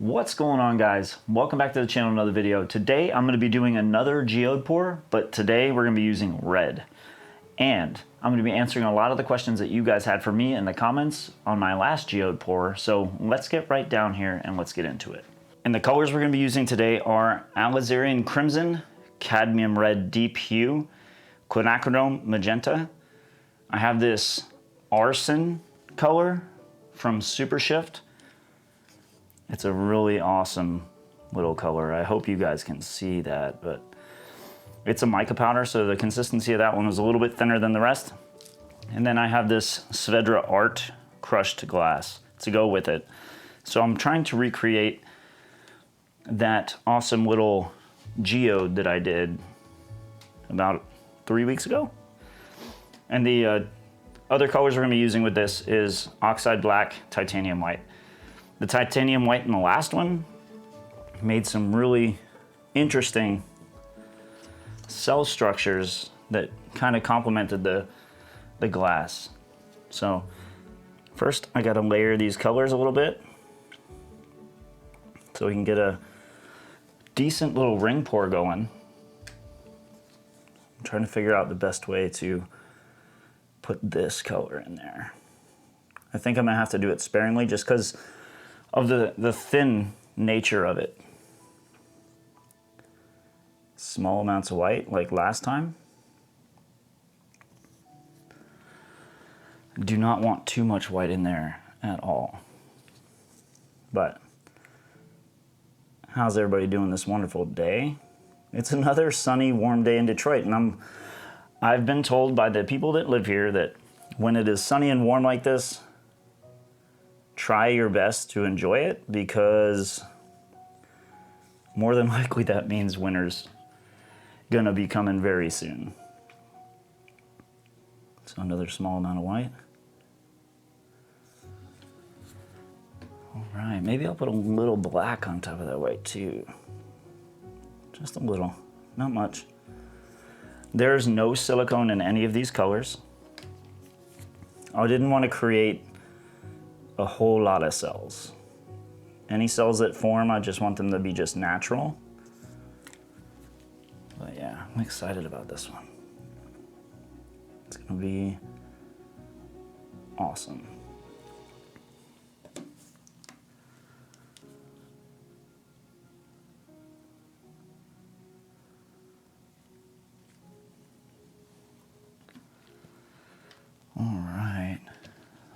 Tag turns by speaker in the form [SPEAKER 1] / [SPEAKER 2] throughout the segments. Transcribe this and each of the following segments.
[SPEAKER 1] What's going on, guys? Welcome back to the channel, another video. Today I'm going to be doing another geode pour, but today we're going to be using red. And I'm going to be answering a lot of the questions that you guys had for me in the comments on my last geode pour. So let's get right down here and let's get into it. And the colors we're going to be using today are Alizarin Crimson, Cadmium Red Deep Hue, Quinacridone Magenta. I have this Arson color from Super Shift. It's a really awesome little color. I hope you guys can see that, but it's a mica powder, so the consistency of that one was a little bit thinner than the rest. And then I have this Svedra Art crushed glass to go with it. So I'm trying to recreate that awesome little geode that I did about 3 weeks ago. And the other colors we're gonna be using with this is Oxide Black, Titanium White. The titanium white in the last one made some really interesting cell structures that kind of complemented the glass. So first I gotta layer these colors a little bit so we can get a decent little ring pour going. I'm trying to figure out the best way to put this color in there. I think I'm gonna have to do it sparingly just because of the thin nature of it. Small amounts of white like last time. Do not want too much white in there at all. But how's everybody doing this wonderful day? It's another sunny, warm day in Detroit, and I've been told by the people that live here that when it is sunny and warm like this, try your best to enjoy it, because more than likely that means winter's gonna be coming very soon. So another small amount of white. All right, maybe I'll put a little black on top of that white too. Just a little, not much. There's no silicone in any of these colors. I didn't want to create a whole lot of cells. Any cells that form, I just want them to be just natural. But yeah, I'm excited about this one. It's gonna be awesome. All right,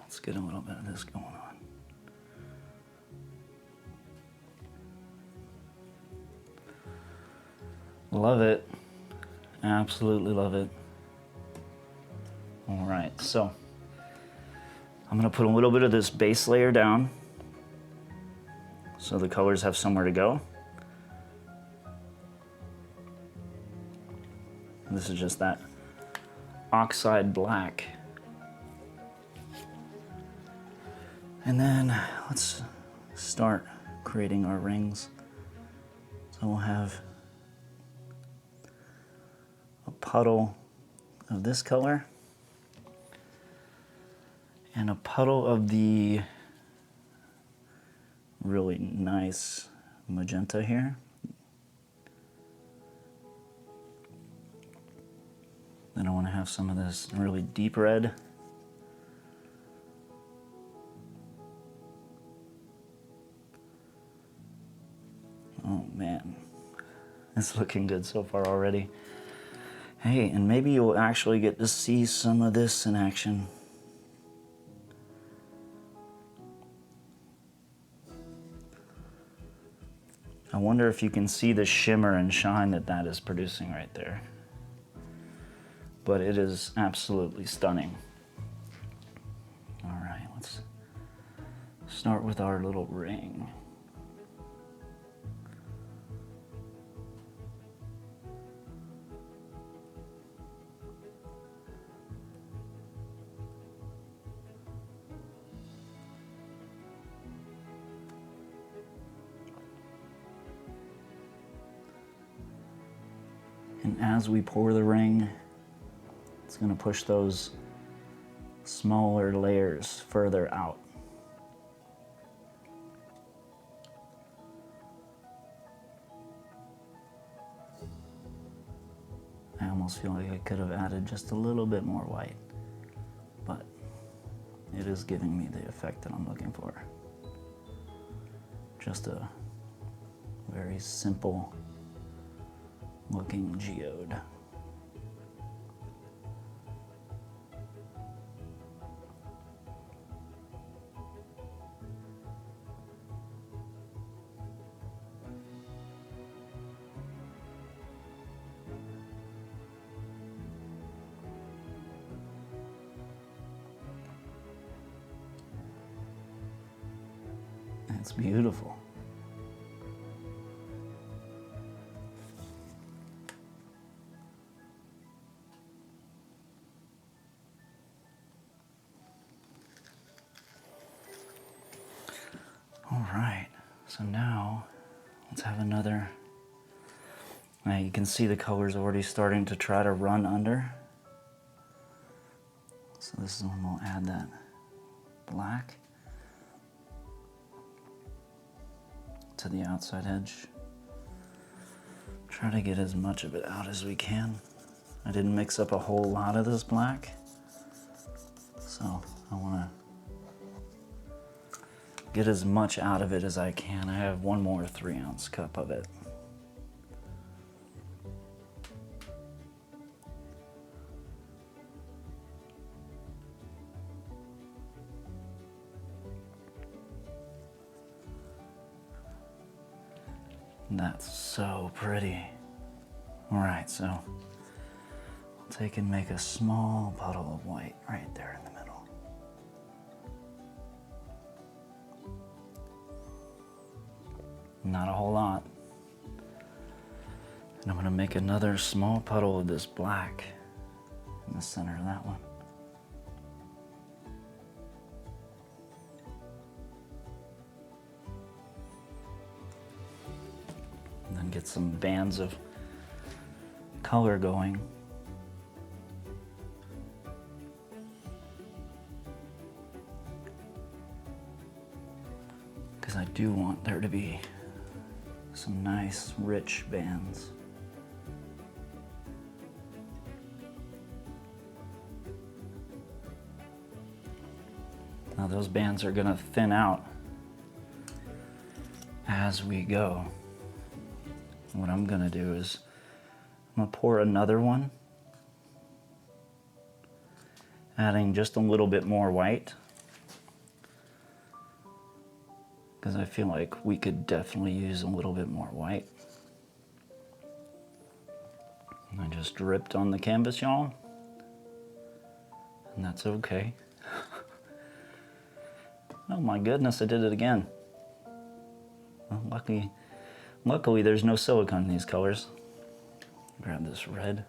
[SPEAKER 1] let's get a little bit of this going on. Love it. Absolutely love it. All right, so I'm gonna put a little bit of this base layer down so the colors have somewhere to go. This is just that oxide black. And then let's start creating our rings. So we'll have a puddle of this color and a puddle of the really nice magenta here. Then I want to have some of this really deep red. Oh man, it's looking good so far already. Hey, and maybe you'll actually get to see some of this in action. I wonder if you can see the shimmer and shine that that is producing right there. But it is absolutely stunning. All right, let's start with our little ring. And as we pour the ring, it's going to push those smaller layers further out. almost feel like I could have added just a little bit more white, but it is giving me the effect that I'm looking for. Just a very simple looking geode. It's beautiful. All right, so now let's have another. Now you can see the color's already starting to try to run under. So this is when we'll add that black to the outside edge. Try to get as much of it out as we can. I didn't mix up a whole lot of this black, so I want to get as much out of it as I can. I have one more 3-ounce cup of it. That's so pretty. All right, so I'll take and make a small puddle of white right there in the middle. Not a whole lot. And I'm gonna make another small puddle of this black in the center of that one. And then get some bands of color going. Because I do want there to be some nice rich bands. Now those bands are gonna thin out as we go. What I'm gonna do is I'm gonna pour another one, adding just a little bit more white, because I feel like we could definitely use a little bit more white. And I just dripped on the canvas, y'all, and that's okay. Oh my goodness, I did it again. Well, luckily there's no silicone in these colors. Grab this red.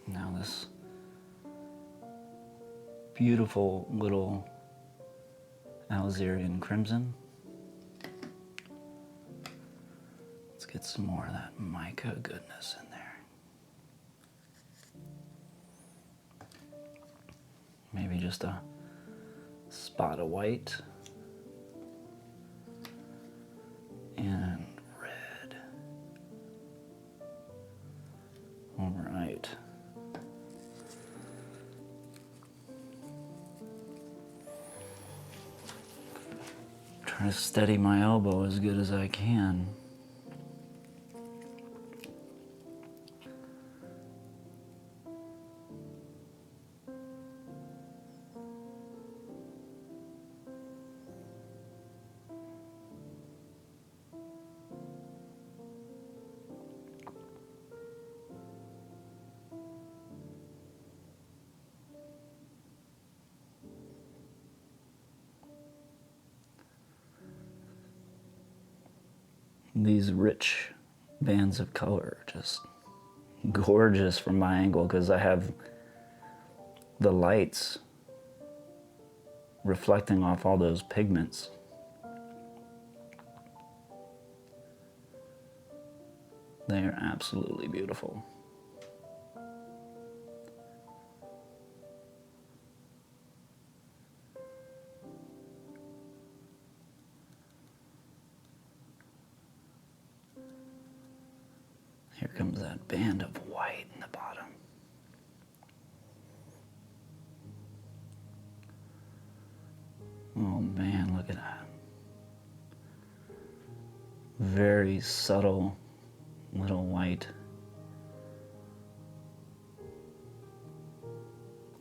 [SPEAKER 1] Now this beautiful little Alzerian crimson. Let's get some more of that mica goodness in there. Maybe just a spot of white and red. All right. Try to steady my elbow as good as I can. These rich bands of color are just gorgeous from my angle because I have the lights reflecting off all those pigments. They are absolutely beautiful. comes that band of white in the bottom. Oh man, look at that. Very subtle little white.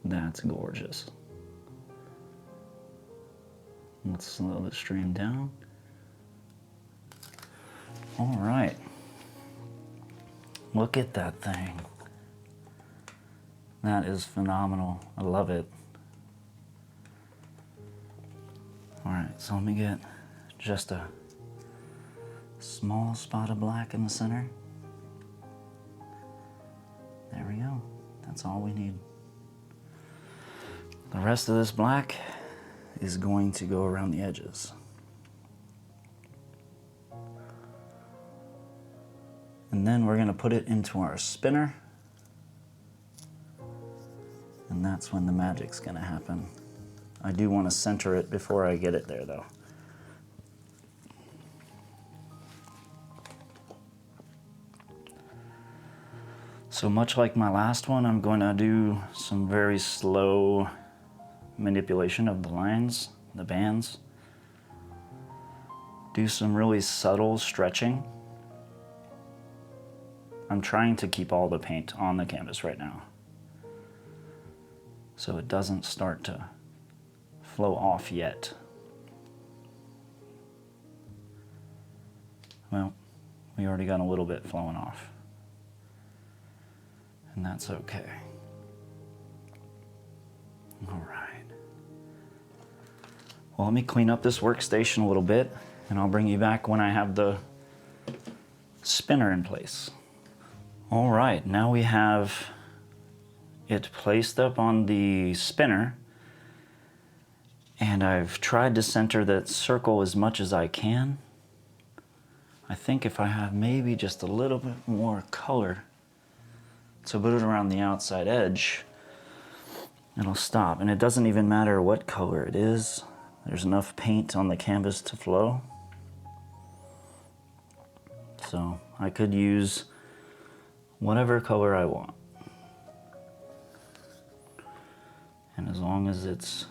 [SPEAKER 1] That's gorgeous. Let's slow the stream down. All right. Look at that thing. That is phenomenal. I love it. All right, so let me get just a small spot of black in the center. There we go. That's all we need. The rest of this black is going to go around the edges. And then we're going to put it into our spinner. And that's when the magic's going to happen. I do want to center it before I get it there though. So much like my last one, I'm going to do some very slow manipulation of the lines, the bands. Do some really subtle stretching. I'm trying to keep all the paint on the canvas right now, so it doesn't start to flow off yet. Well, we already got a little bit flowing off, and that's okay. All right. Well, let me clean up this workstation a little bit, and I'll bring you back when I have the spinner in place. All right, now we have it placed up on the spinner, and I've tried to center that circle as much as I can. I think if I have maybe just a little bit more color to put it around the outside edge, it'll stop. And it doesn't even matter what color it is. There's enough paint on the canvas to flow. So I could use whatever color I want. And as long as it's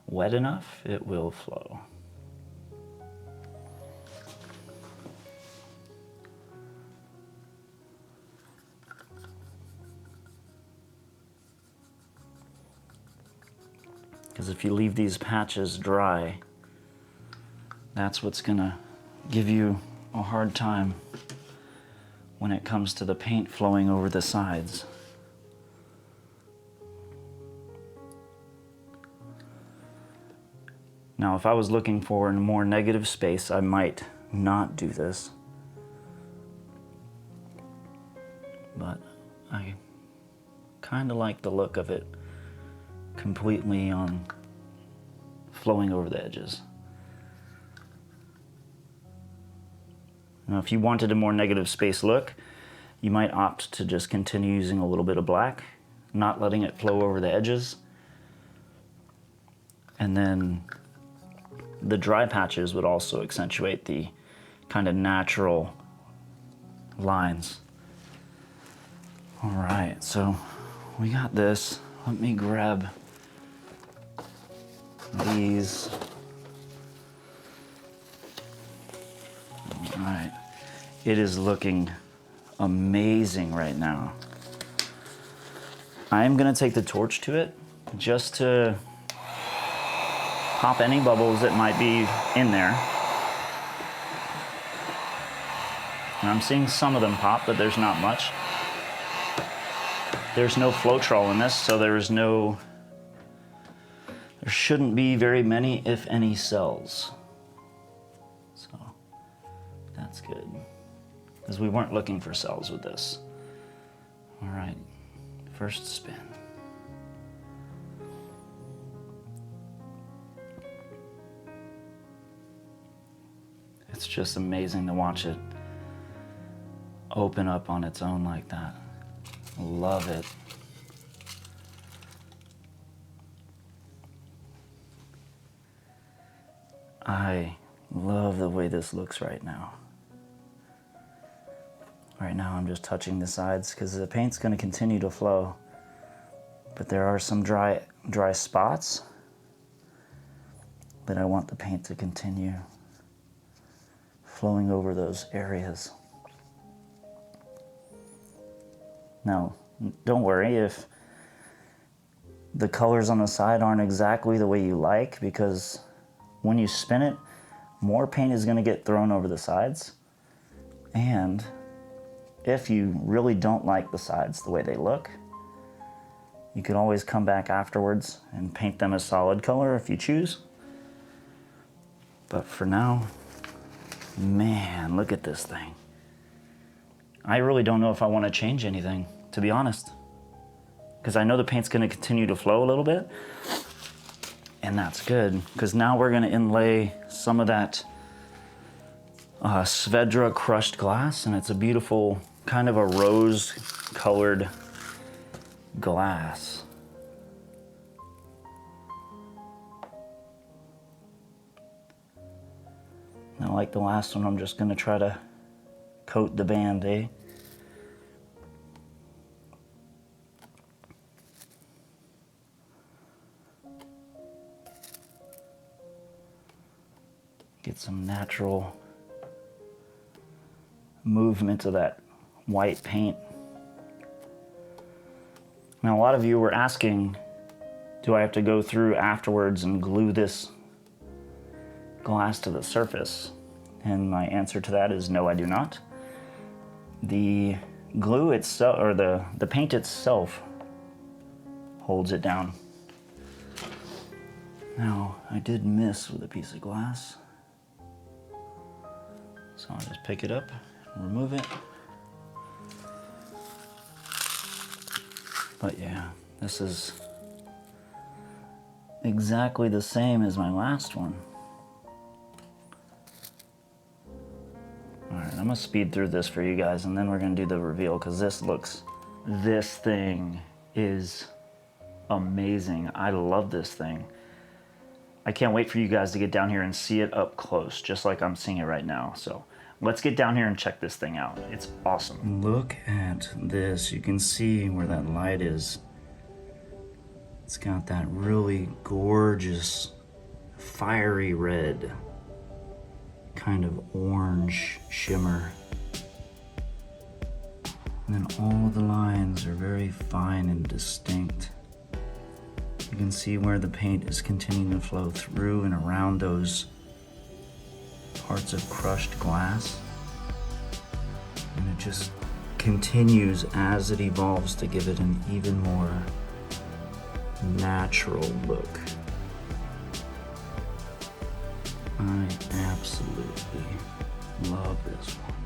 [SPEAKER 1] wet enough, it will flow. Because if you leave these patches dry, that's what's gonna give you a hard time when it comes to the paint flowing over the sides. Now, if I was looking for a more negative space, I might not do this. But I kind of like the look of it completely on flowing over the edges. Now, if you wanted a more negative space look, you might opt to just continue using a little bit of black, not letting it flow over the edges. And then the dry patches would also accentuate the kind of natural lines. All right, so we got this. Let me grab these. All right, it is looking amazing right now. I'm gonna take the torch to it just to pop any bubbles that might be in there. And I'm seeing some of them pop, but there's not much. There's no Floetrol in this, so there shouldn't be very many, if any, cells. So that's good, because we weren't looking for cells with this. All right, first spin. It's just amazing to watch it open up on its own like that. Love it. I love the way this looks right now. Right now I'm just touching the sides because the paint's going to continue to flow. But there are some dry spots that I want the paint to continue flowing over those areas. Now, don't worry if the colors on the side aren't exactly the way you like, because when you spin it, more paint is going to get thrown over the sides. And if you really don't like the sides the way they look, you can always come back afterwards and paint them a solid color if you choose. But for now, man, look at this thing. I really don't know if I want to change anything, to be honest, because I know the paint's going to continue to flow a little bit, and that's good, because now we're going to inlay some of that Svedra crushed glass, and it's a beautiful kind of a rose-colored glass. Now, like the last one, I'm just going to try to coat the band, eh? Get some natural movement of that white paint. Now, a lot of you were asking, do I have to go through afterwards and glue this glass to the surface? And my answer to that is no, I do not. The glue itself, or the paint itself, holds it down. Now, I did miss with a piece of glass, so I'll just pick it up and remove it. But yeah, this is exactly the same as my last one. All right, I'm gonna speed through this for you guys, and then we're gonna do the reveal, because this thing is amazing. I love this thing. I can't wait for you guys to get down here and see it up close, just like I'm seeing it right now. So let's get down here and check this thing out. It's awesome. Look at this. You can see where that light is. It's got that really gorgeous, fiery red, kind of orange shimmer. And then all the lines are very fine and distinct. You can see where the paint is continuing to flow through and around those parts of crushed glass. And it just continues as it evolves to give it an even more natural look. I absolutely love this one.